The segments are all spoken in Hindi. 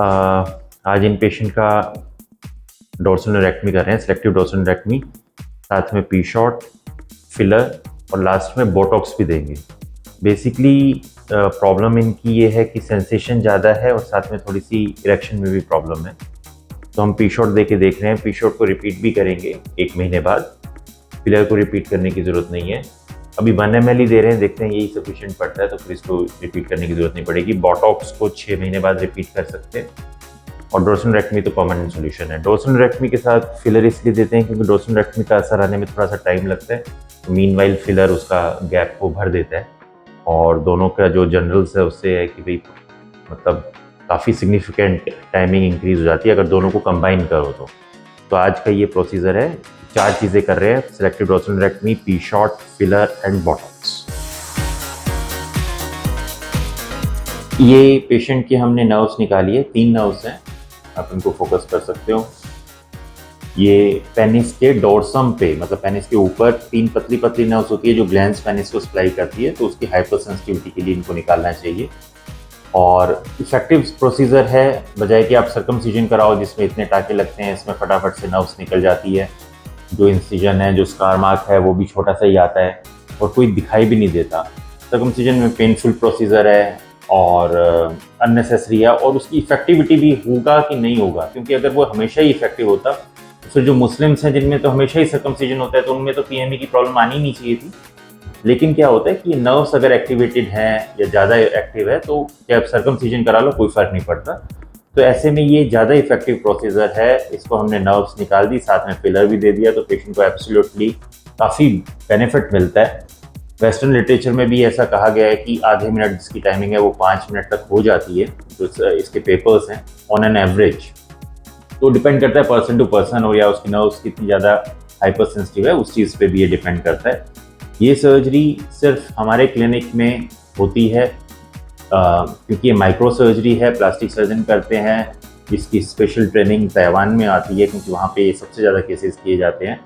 आज इन पेशेंट का डोर्सोनोरेक्टमी कर रहे हैं, सिलेक्टिव डोर्सोनोरेक्टमी, साथ में पी शॉट, फिलर और लास्ट में बोटॉक्स भी देंगे। बेसिकली प्रॉब्लम इनकी ये है कि सेंसेशन ज़्यादा है और साथ में थोड़ी सी इरेक्शन में भी प्रॉब्लम है। तो हम पी शॉट दे के देख रहे हैं। पी शॉट को रिपीट भी करेंगे 1 महीने बाद। फिलर को रिपीट करने की ज़रूरत नहीं है। अभी 1 ml ही दे रहे हैं, देखते हैं यही सफिशिएंट पड़ता है तो फिर इसको रिपीट करने की ज़रूरत नहीं पड़ेगी। बोटॉक्स को 6 महीने बाद रिपीट कर सकते हैं। और डोर्सोनोरेक्टमी तो कॉमन सोल्यूशन है। डोर्सोनोरेक्टमी के साथ फिलर इसलिए देते हैं क्योंकि डोर्सोनोरेक्टमी का असर आने में थोड़ा सा टाइम लगता है, तो मीनवाइल फिलर उसका गैप को भर देता है। और दोनों का जो जनरल्स है उससे है कि भाई मतलब काफ़ी सिग्निफिकेंट टाइमिंग इंक्रीज हो जाती है अगर दोनों को कंबाइन करो तो आज का ये प्रोसीजर है। 4 चीज़ें कर रहे हैं: selective dorsal neurectomy, P shot, filler and Botox. ये पेशेंट के हमने नर्व्स निकाली है, 3 नर्व्स हैं, आप इनको फोकस कर सकते हो। ये पेनिस के डोर्सम पे, मतलब पेनिस के ऊपर 3 पतली पतली नर्व्स होती है जो ग्लैंड्स पेनिस को सप्लाई करती है, तो उसकी हाइपर सेंसिटिविटी के लिए इनको निकालना चाहिए। और इफेक्टिव प्रोसीजर है, बजाय कि आप सर्कमसिजन कराओ जिसमें इतने टाँके लगते हैं, इसमें फटाफट से नर्व्स निकल जाती है। जो इंसिजन है, जो स्कार मार्क है, वो भी छोटा सा ही आता है और कोई दिखाई भी नहीं देता। सर्कमसिजन में पेनफुल प्रोसीजर है और अननेसेसरी है, और उसकी इफेक्टिविटी भी होगा कि नहीं होगा, क्योंकि अगर वो हमेशा ही इफेक्टिव होता तो फिर जो मुस्लिम्स हैं जिनमें तो हमेशा ही सर्कमसिजन होता है तो उनमें तो पीएमई की प्रॉब्लम आनी नहीं चाहिए थी। लेकिन क्या होता है कि नर्व्स अगर एक्टिवेटेड हैं या ज़्यादा एक्टिव है तो जब सर्कमसिजन करा लो कोई फ़र्क नहीं पड़ता। तो ऐसे में ये ज़्यादा इफेक्टिव प्रोसीजर है। इसको हमने नर्व्स निकाल दी, साथ में फिलर भी दे दिया, तो पेशेंट को एब्सोल्युटली काफ़ी बेनिफिट मिलता है। वेस्टर्न लिटरेचर में भी ऐसा कहा गया है कि आधे मिनट जिसकी टाइमिंग है वो 5 मिनट तक हो जाती है, जो इसके पेपर्स हैं ऑन एन एवरेज। तो डिपेंड करता है पर्सन टू पर्सन, और या उसकी नर्व्स कितनी ज़्यादा हाइपर सेंसिटिव है उस चीज़ पे भी ये डिपेंड करता है। ये सर्जरी सिर्फ हमारे क्लिनिक में होती है क्योंकि ये माइक्रो सर्जरी है, प्लास्टिक सर्जन करते हैं। इसकी स्पेशल ट्रेनिंग ताइवान में आती है क्योंकि वहाँ पे सबसे ज़्यादा केसेस किए जाते हैं।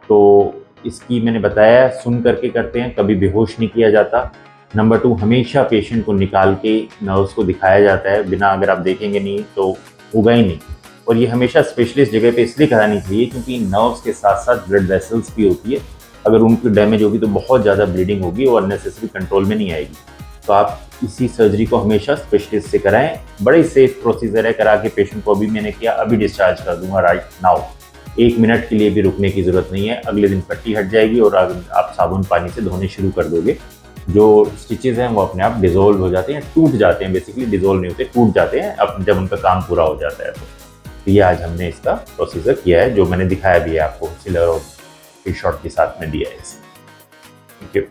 तो इसकी मैंने बताया सुन करके करते हैं, कभी बेहोश नहीं किया जाता। नंबर 2, हमेशा पेशेंट को निकाल के नर्व्स को दिखाया जाता है, बिना अगर आप देखेंगे नहीं तो होगा ही नहीं। और ये हमेशा स्पेशलिस्ट जगह पे इसलिए करानी चाहिए क्योंकि नर्व्स के साथ साथ ब्लड वेसल्स भी होती है, अगर उनकी डैमेज होगी तो बहुत ज़्यादा ब्लीडिंग होगी और अननेसेसरी कंट्रोल में नहीं आएगी। तो आप इसी सर्जरी को हमेशा स्पेशलिस्ट से कराएं। बड़ा ही सेफ प्रोसीजर है, करा के पेशेंट को अभी मैंने किया, अभी डिस्चार्ज कर दूंगा राइट नाउ। 1 मिनट के लिए भी रुकने की ज़रूरत नहीं है, अगले दिन पट्टी हट जाएगी और आप साबुन पानी से धोने शुरू कर दोगे। जो स्टिचेज़ हैं वो अपने आप डिज़ोल्व हो जाते हैं, टूट जाते हैं, बेसिकली डिज़ोल्व नहीं होते, टूट जाते हैं अब जब उनका काम पूरा हो जाता है। तो ये आज हमने इसका प्रोसीजर किया है, जो मैंने दिखाया भी है आपको, फिलर और पी शॉट के साथ में दिया है इसे। Thank you.